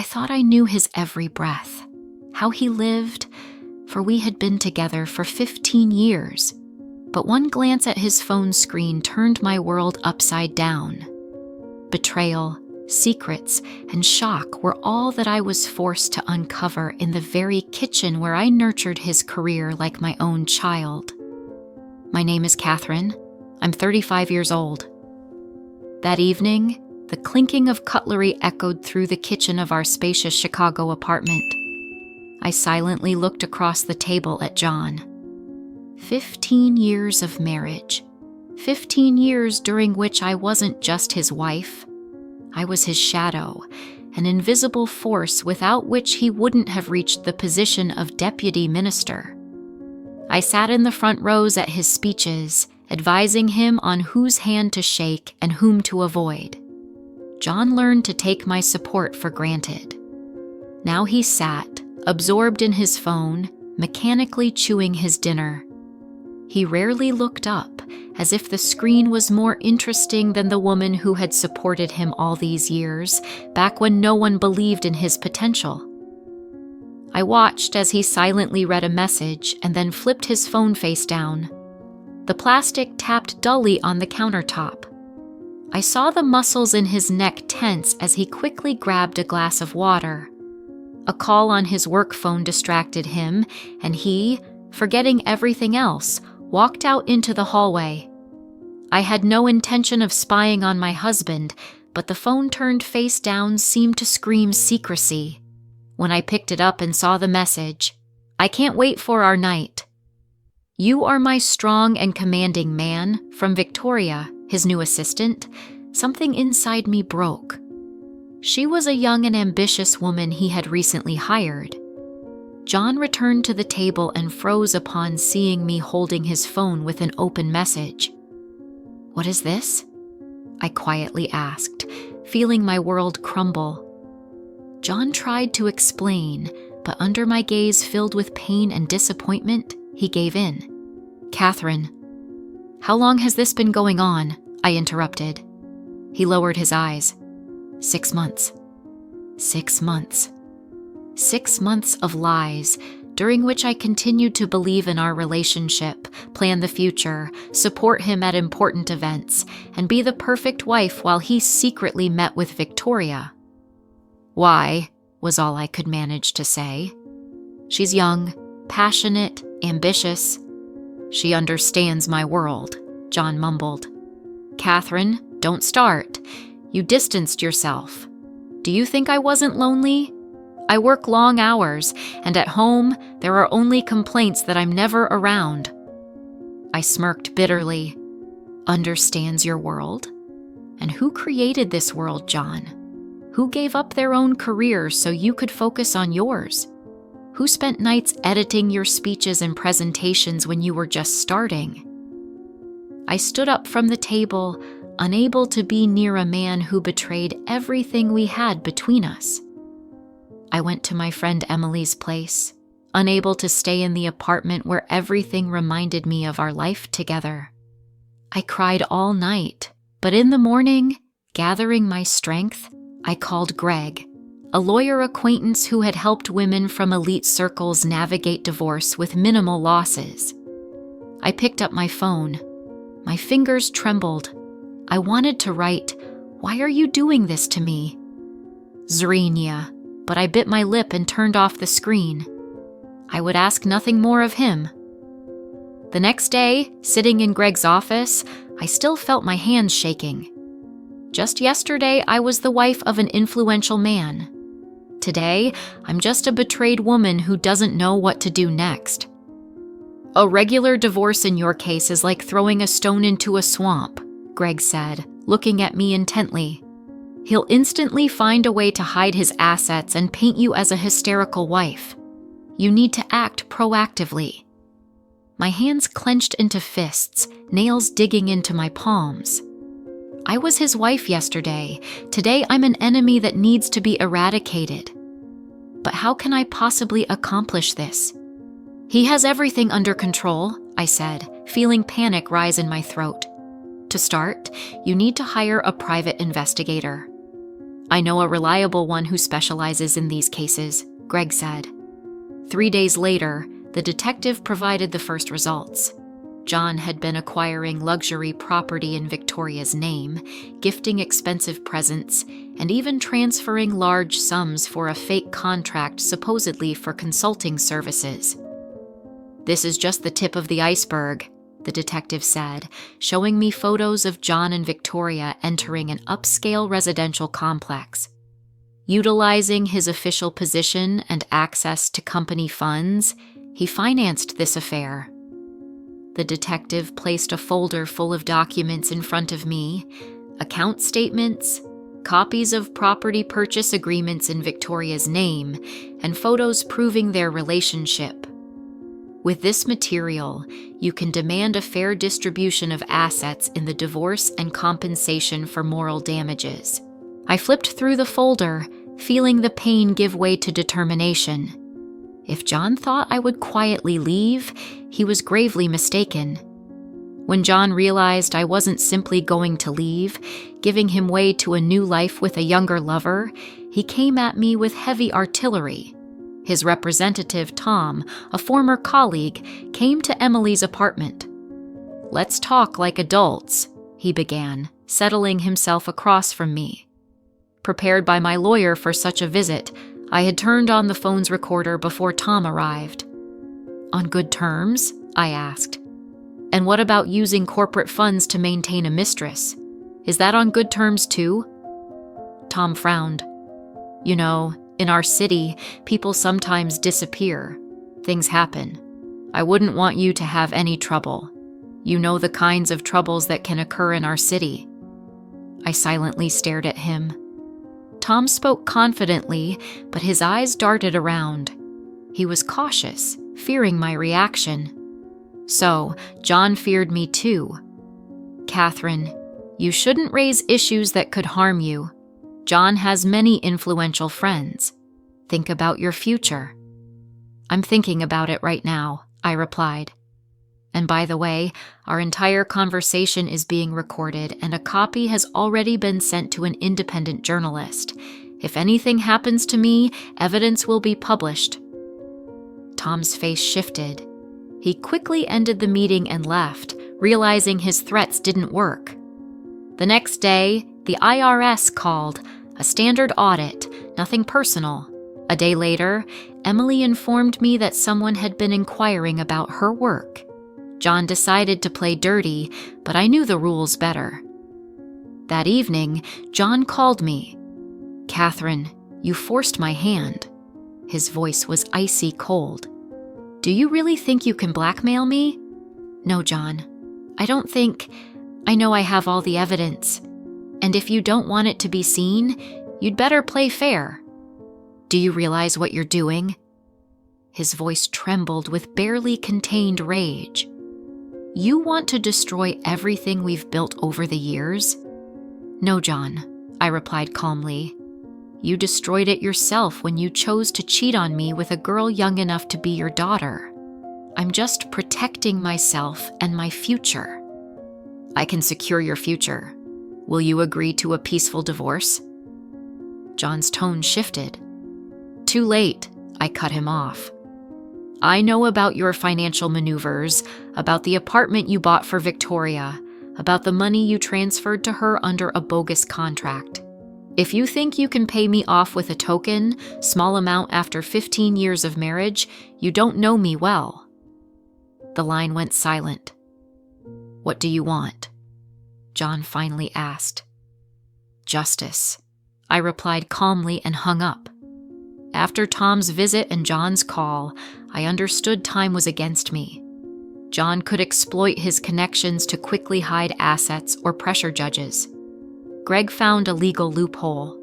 thought I knew his every breath, how he lived, for we had been together for 15 years. But one glance at his phone screen turned my world upside down. Betrayal, secrets, and shock were all that I was forced to uncover in the very kitchen where I nurtured his career like my own child. My name is Catherine. I'm 35 years old. That evening, the clinking of cutlery echoed through the kitchen of our spacious Chicago apartment. I silently looked across the table at John. 15 years of marriage. 15 years during which I wasn't just his wife. I was his shadow, an invisible force without which he wouldn't have reached the position of deputy minister. I sat in the front rows at his speeches, advising him on whose hand to shake and whom to avoid. John learned to take my support for granted. Now he sat, absorbed in his phone, mechanically chewing his dinner. He rarely looked up, as if the screen was more interesting than the woman who had supported him all these years, back when no one believed in his potential. I watched as he silently read a message and then flipped his phone face down. The plastic tapped dully on the countertop. I saw the muscles in his neck tense as he quickly grabbed a glass of water. A call on his work phone distracted him, and he, forgetting everything else, walked out into the hallway. I had no intention of spying on my husband, but the phone turned face down seemed to scream secrecy. When I picked it up and saw the message, "I can't wait for our night. You are my strong and commanding man," from Victoria, his new assistant. Something inside me broke. She was a young and ambitious woman he had recently hired. John returned to the table and froze upon seeing me holding his phone with an open message. "What is this?" I quietly asked, feeling my world crumble. John tried to explain, but under my gaze filled with pain and disappointment, he gave in. "Catherine, how long has this been going on?" I interrupted. He lowered his eyes. 6 months. 6 months. 6 months of lies, during which I continued to believe in our relationship, plan the future, support him at important events, and be the perfect wife while he secretly met with Victoria. "Why?" was all I could manage to say. "She's young, passionate, ambitious. She understands my world," John mumbled. "Catherine, don't start. You distanced yourself. Do you think I wasn't lonely? I work long hours, and at home, there are only complaints that I'm never around." I smirked bitterly. "Understands your world? And who created this world, John? Who gave up their own careers so you could focus on yours? Who spent nights editing your speeches and presentations when you were just starting?" I stood up from the table, unable to be near a man who betrayed everything we had between us. I went to my friend Emily's place, unable to stay in the apartment where everything reminded me of our life together. I cried all night, but in the morning, gathering my strength, I called Greg, a lawyer acquaintance who had helped women from elite circles navigate divorce with minimal losses. I picked up my phone. My fingers trembled. I wanted to write, "Why are you doing this to me?" Zrynia, but I bit my lip and turned off the screen. I would ask nothing more of him. The next day, sitting in Greg's office, I still felt my hands shaking. Just yesterday, I was the wife of an influential man. Today, I'm just a betrayed woman who doesn't know what to do next. "A regular divorce in your case is like throwing a stone into a swamp," Greg said, looking at me intently. "He'll instantly find a way to hide his assets and paint you as a hysterical wife. You need to act proactively." My hands clenched into fists, nails digging into my palms. I was his wife yesterday. Today I'm an enemy that needs to be eradicated. But how can I possibly accomplish this? "He has everything under control," I said, feeling panic rise in my throat. "To start, you need to hire a private investigator." I know a reliable one who specializes in these cases, Greg said. 3 days later, the detective provided the first results. John had been acquiring luxury property in Victoria's name, gifting expensive presents, and even transferring large sums for a fake contract supposedly for consulting services. "This is just the tip of the iceberg," the detective said, showing me photos of John and Victoria entering an upscale residential complex. Utilizing his official position and access to company funds, he financed this affair. The detective placed a folder full of documents in front of me, account statements, copies of property purchase agreements in Victoria's name, and photos proving their relationship. "With this material, you can demand a fair distribution of assets in the divorce and compensation for moral damages." I flipped through the folder, feeling the pain give way to determination. If John thought I would quietly leave, he was gravely mistaken. When John realized I wasn't simply going to leave, giving him way to a new life with a younger lover, he came at me with heavy artillery. His representative, Tom, a former colleague, came to Emily's apartment. "Let's talk like adults," he began, settling himself across from me. Prepared by my lawyer for such a visit, I had turned on the phone's recorder before Tom arrived. "On good terms?" I asked. "And what about using corporate funds to maintain a mistress? Is that on good terms too?" Tom frowned. "You know, in our city, people sometimes disappear. Things happen. I wouldn't want you to have any trouble. You know the kinds of troubles that can occur in our city." I silently stared at him. Tom spoke confidently, but his eyes darted around. He was cautious, fearing my reaction. So, John feared me too. "Catherine, you shouldn't raise issues that could harm you. John has many influential friends. Think about your future." "I'm thinking about it right now," I replied. "And by the way, our entire conversation is being recorded and a copy has already been sent to an independent journalist. If anything happens to me, evidence will be published." Tom's face shifted. He quickly ended the meeting and left, realizing his threats didn't work. The next day, the IRS called, a standard audit, nothing personal. A day later, Emily informed me that someone had been inquiring about her work. John decided to play dirty, but I knew the rules better. That evening, John called me. "Catherine, you forced my hand." His voice was icy cold. "Do you really think you can blackmail me?" "No, John. I don't think. I know I have all the evidence. And if you don't want it to be seen, you'd better play fair. Do you realize what you're doing?" His voice trembled with barely contained rage. "You want to destroy everything we've built over the years?" "No, John," I replied calmly. "You destroyed it yourself when you chose to cheat on me with a girl young enough to be your daughter. I'm just protecting myself and my future." "I can secure your future. Will you agree to a peaceful divorce?" John's tone shifted. "Too late," I cut him off. "I know about your financial maneuvers, about the apartment you bought for Victoria, about the money you transferred to her under a bogus contract. If you think you can pay me off with a token, small amount after 15 years of marriage, you don't know me well." The line went silent. "What do you want?" John finally asked. "Justice," I replied calmly and hung up. After Tom's visit and John's call, I understood time was against me. John could exploit his connections to quickly hide assets or pressure judges. Greg found a legal loophole.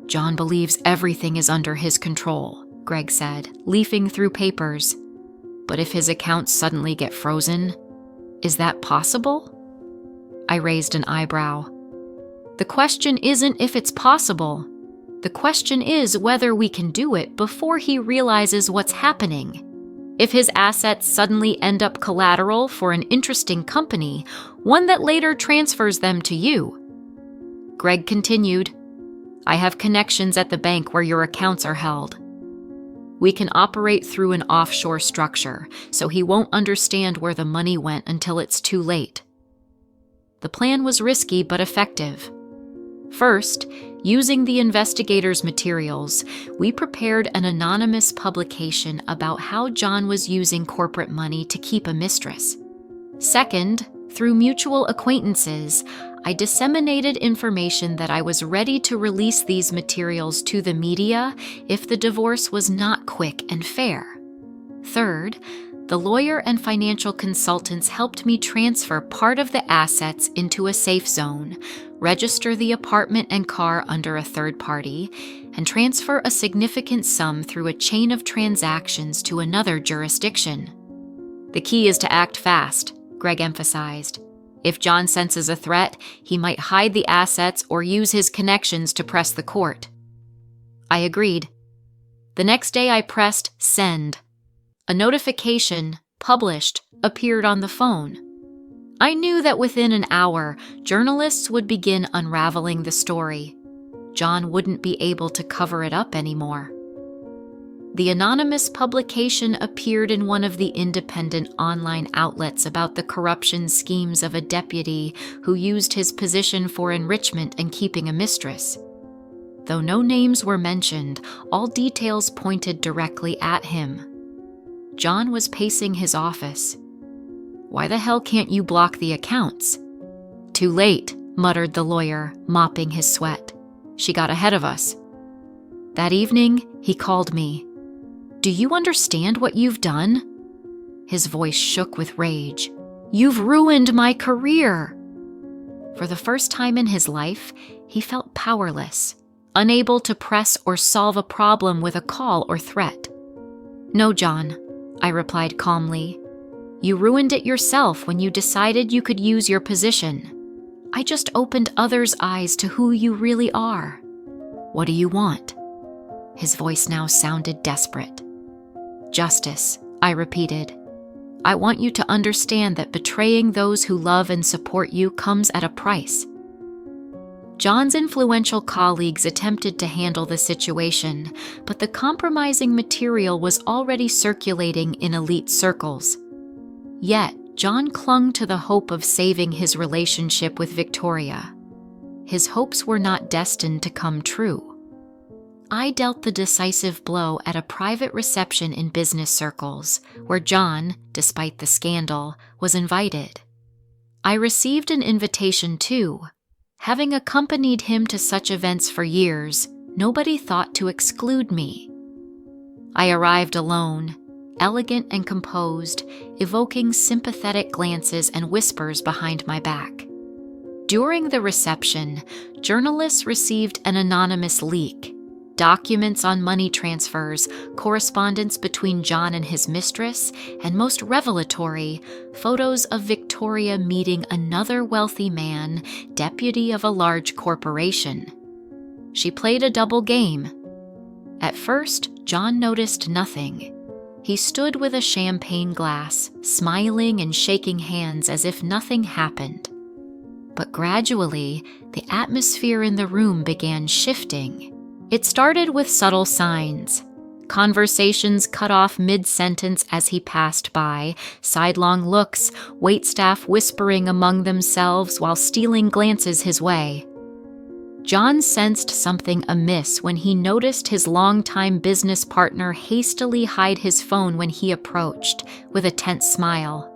"John believes everything is under his control," Greg said, leafing through papers. "But if his accounts suddenly get frozen, is that possible?" I raised an eyebrow. "The question isn't if it's possible. The question is whether we can do it before he realizes what's happening. If his assets suddenly end up collateral for an interesting company, one that later transfers them to you." Greg continued, I have connections at the bank where your accounts are held. We can operate through an offshore structure, so he won't understand where the money went until it's too late. The plan was risky but effective. First, using the investigators' materials, we prepared an anonymous publication about how John was using corporate money to keep a mistress. Second, through mutual acquaintances, I disseminated information that I was ready to release these materials to the media if the divorce was not quick and fair. Third, the lawyer and financial consultants helped me transfer part of the assets into a safe zone, register the apartment and car under a third party, and transfer a significant sum through a chain of transactions to another jurisdiction. The key is to act fast, Greg emphasized. If John senses a threat, he might hide the assets or use his connections to press the court. I agreed. The next day I pressed send. A notification, published, appeared on the phone. I knew that within an hour, journalists would begin unraveling the story. John wouldn't be able to cover it up anymore. The anonymous publication appeared in one of the independent online outlets about the corruption schemes of a deputy who used his position for enrichment and keeping a mistress. Though no names were mentioned, all details pointed directly at him. John was pacing his office. Why the hell can't you block the accounts? Too late, muttered the lawyer, mopping his sweat. She got ahead of us. That evening, he called me. Do you understand what you've done? His voice shook with rage. You've ruined my career. For the first time in his life, he felt powerless, unable to press or solve a problem with a call or threat. No, John, I replied calmly. You ruined it yourself when you decided you could use your position. I just opened others' eyes to who you really are. What do you want? His voice now sounded desperate. Justice, I repeated. I want you to understand that betraying those who love and support you comes at a price. John's influential colleagues attempted to handle the situation, but the compromising material was already circulating in elite circles. Yet, John clung to the hope of saving his relationship with Victoria. His hopes were not destined to come true. I dealt the decisive blow at a private reception in business circles, where John, despite the scandal, was invited. I received an invitation too. Having accompanied him to such events for years, nobody thought to exclude me. I arrived alone, elegant and composed, evoking sympathetic glances and whispers behind my back. During the reception, journalists received an anonymous leak. Documents on money transfers, correspondence between John and his mistress, and most revelatory, photos of Victoria meeting another wealthy man, deputy of a large corporation. She played a double game. At first, John noticed nothing. He stood with a champagne glass, smiling and shaking hands as if nothing happened. But gradually, the atmosphere in the room began shifting. It started with subtle signs. Conversations cut off mid-sentence as he passed by, sidelong looks, waitstaff whispering among themselves while stealing glances his way. John sensed something amiss when he noticed his longtime business partner hastily hide his phone when he approached, with a tense smile.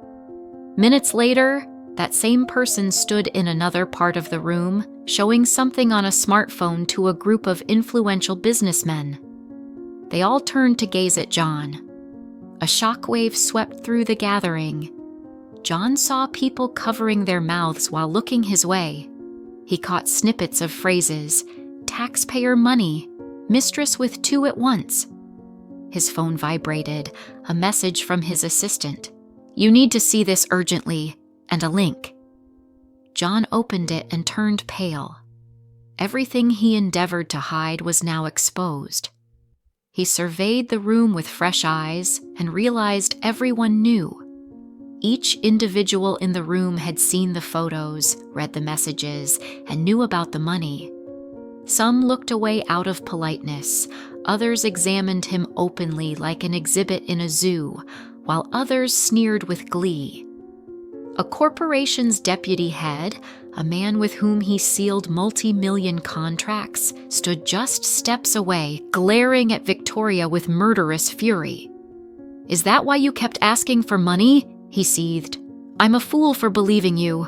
Minutes later, that same person stood in another part of the room, showing something on a smartphone to a group of influential businessmen. They all turned to gaze at John. A shockwave swept through the gathering. John saw people covering their mouths while looking his way. He caught snippets of phrases, taxpayer money, mistress with two at once. His phone vibrated, a message from his assistant. You need to see this urgently, and a link. John opened it and turned pale. Everything he endeavored to hide was now exposed. He surveyed the room with fresh eyes and realized everyone knew. Each individual in the room had seen the photos, read the messages, and knew about the money. Some looked away out of politeness, others examined him openly like an exhibit in a zoo, while others sneered with glee. A corporation's deputy head, a man with whom he sealed multi-million contracts, stood just steps away, glaring at Victoria with murderous fury. "Is that why you kept asking for money?" he seethed. "I'm a fool for believing you."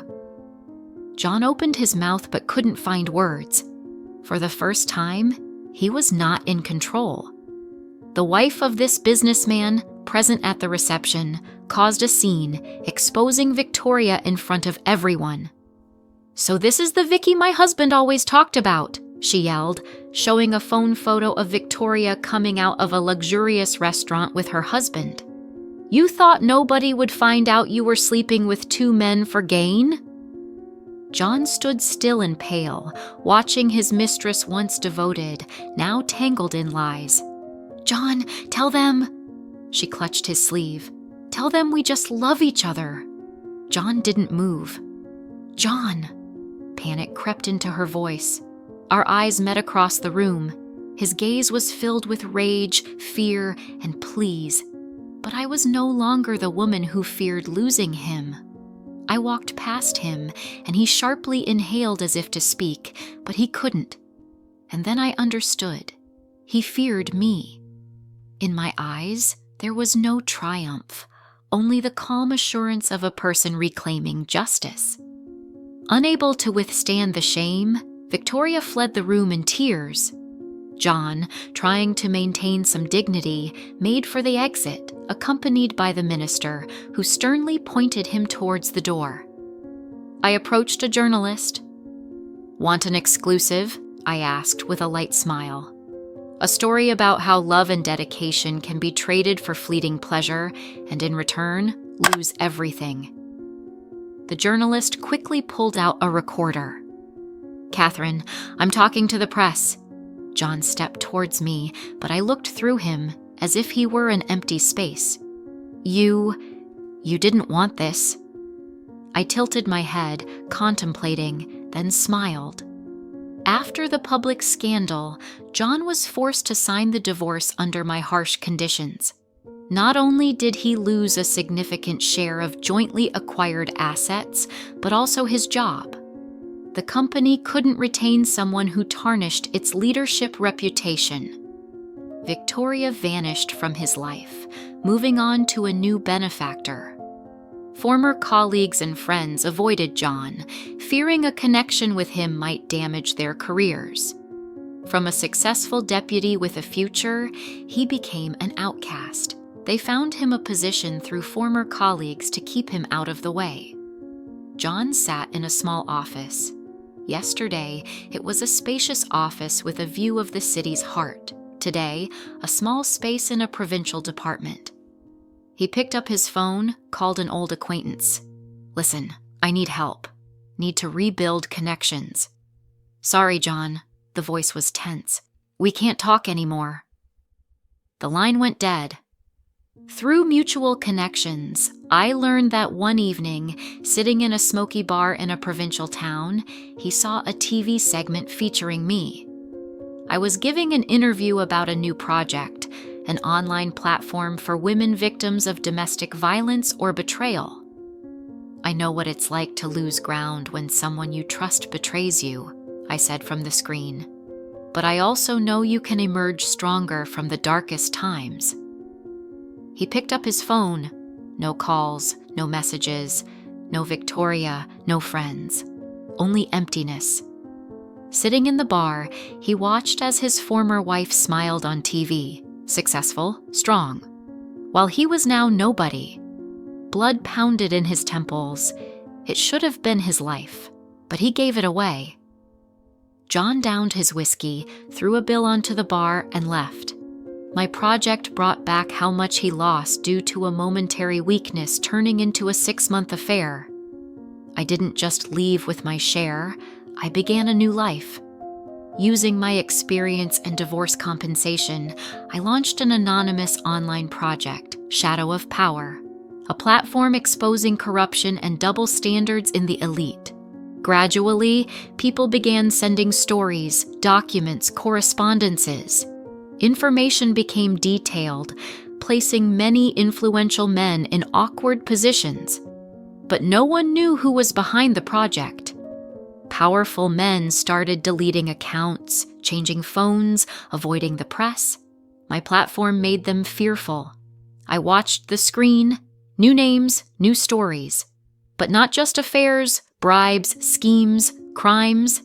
John opened his mouth but couldn't find words. For the first time, he was not in control. The wife of this businessman, present at the reception, caused a scene, exposing Victoria in front of everyone. "So this is the Vicky my husband always talked about," she yelled, showing a phone photo of Victoria coming out of a luxurious restaurant with her husband. "You thought nobody would find out you were sleeping with 2 men for gain?" John stood still and pale, watching his mistress once devoted, now tangled in lies. "John, tell them—" She clutched his sleeve. "Tell them we just love each other." John didn't move. "John!" Panic crept into her voice. Our eyes met across the room. His gaze was filled with rage, fear, and pleas. But I was no longer the woman who feared losing him. I walked past him, and he sharply inhaled as if to speak, but he couldn't. And then I understood. He feared me. In my eyes, there was no triumph, only the calm assurance of a person reclaiming justice. Unable to withstand the shame, Victoria fled the room in tears. John, trying to maintain some dignity, made for the exit, accompanied by the minister, who sternly pointed him towards the door. I approached a journalist. "Want an exclusive?" I asked with a light smile. "A story about how love and dedication can be traded for fleeting pleasure, and in return, lose everything." The journalist quickly pulled out a recorder. "Catherine, I'm talking to the press." John stepped towards me, but I looked through him as if he were an empty space. You didn't want this." I tilted my head, contemplating, then smiled. After the public scandal, John was forced to sign the divorce under my harsh conditions. Not only did he lose a significant share of jointly acquired assets, but also his job. The company couldn't retain someone who tarnished its leadership reputation. Victoria vanished from his life, moving on to a new benefactor. Former colleagues and friends avoided John, fearing a connection with him might damage their careers. From a successful deputy with a future, he became an outcast. They found him a position through former colleagues to keep him out of the way. John sat in a small office. Yesterday, it was a spacious office with a view of the city's heart. Today, a small space in a provincial department. He picked up his phone, called an old acquaintance. "Listen, I need help. Need to rebuild connections." "Sorry, John." The voice was tense. "We can't talk anymore." The line went dead. Through mutual connections, I learned that one evening, sitting in a smoky bar in a provincial town, he saw a TV segment featuring me. I was giving an interview about a new project, an online platform for women victims of domestic violence or betrayal. "I know what it's like to lose ground when someone you trust betrays you," I said from the screen. "But I also know you can emerge stronger from the darkest times." He picked up his phone. No calls, no messages, no Victoria, no friends. Only emptiness. Sitting in the bar, he watched as his former wife smiled on TV, successful, strong, while he was now nobody. Blood pounded in his temples. It should have been his life, but he gave it away. John downed his whiskey, threw a bill onto the bar, and left. My project brought back how much he lost due to a momentary weakness turning into a 6-month affair. I didn't just leave with my share, I began a new life. Using my experience and divorce compensation, I launched an anonymous online project, Shadow of Power, a platform exposing corruption and double standards in the elite. Gradually, people began sending stories, documents, correspondences. Information became detailed, placing many influential men in awkward positions. But no one knew who was behind the project. Powerful men started deleting accounts, changing phones, avoiding the press. My platform made them fearful. I watched the screen, new names, new stories. But not just affairs, bribes, schemes, crimes.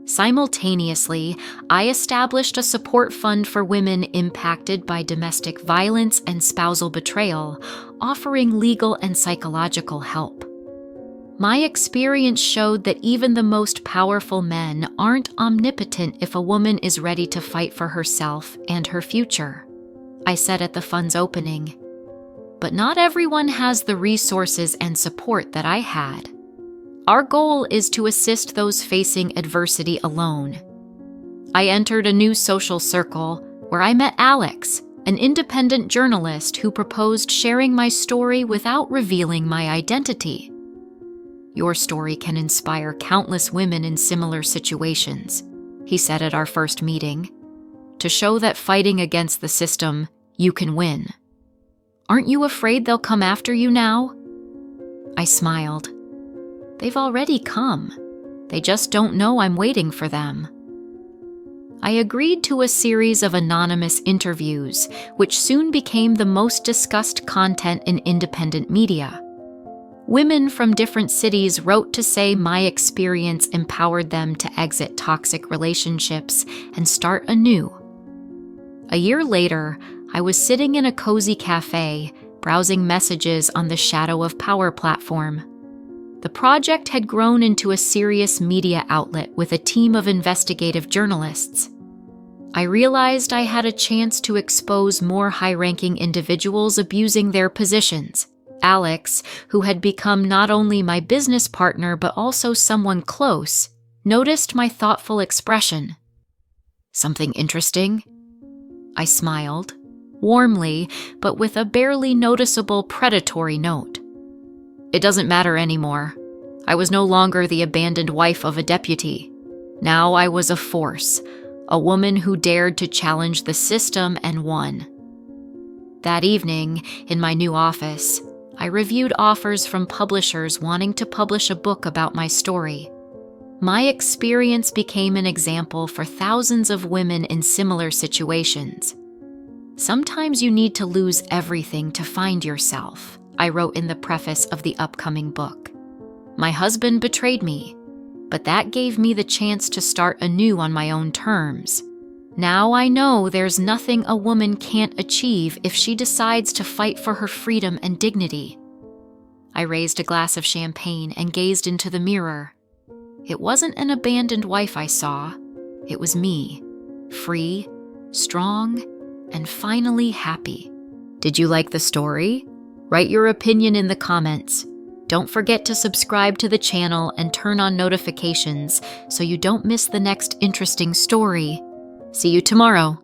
Simultaneously, I established a support fund for women impacted by domestic violence and spousal betrayal, offering legal and psychological help. My experience showed that even the most powerful men aren't omnipotent if a woman is ready to fight for herself and her future. I said at the fund's opening, but not everyone has the resources and support that I had. Our goal is to assist those facing adversity alone. I entered a new social circle where I met Alex, an independent journalist who proposed sharing my story without revealing my identity. Your story can inspire countless women in similar situations, he said at our first meeting, to show that fighting against the system, you can win. Aren't you afraid they'll come after you now? I smiled. They've already come. They just don't know I'm waiting for them. I agreed to a series of anonymous interviews, which soon became the most discussed content in independent media. Women from different cities wrote to say my experience empowered them to exit toxic relationships and start anew. A year later, I was sitting in a cozy cafe, browsing messages on the Shadow of Power platform. The project had grown into a serious media outlet with a team of investigative journalists. I realized I had a chance to expose more high-ranking individuals abusing their positions. Alex, who had become not only my business partner but also someone close, noticed my thoughtful expression. Something interesting? I smiled, warmly, but with a barely noticeable predatory note. It doesn't matter anymore. I was no longer the abandoned wife of a deputy. Now I was a force, a woman who dared to challenge the system and won. That evening, in my new office, I reviewed offers from publishers wanting to publish a book about my story. My experience became an example for thousands of women in similar situations. Sometimes you need to lose everything to find yourself, I wrote in the preface of the upcoming book. My husband betrayed me, but that gave me the chance to start anew on my own terms. Now I know there's nothing a woman can't achieve if she decides to fight for her freedom and dignity. I raised a glass of champagne and gazed into the mirror. It wasn't an abandoned wife I saw. It was me, free, strong, and finally happy. Did you like the story? Write your opinion in the comments. Don't forget to subscribe to the channel and turn on notifications so you don't miss the next interesting story. See you tomorrow.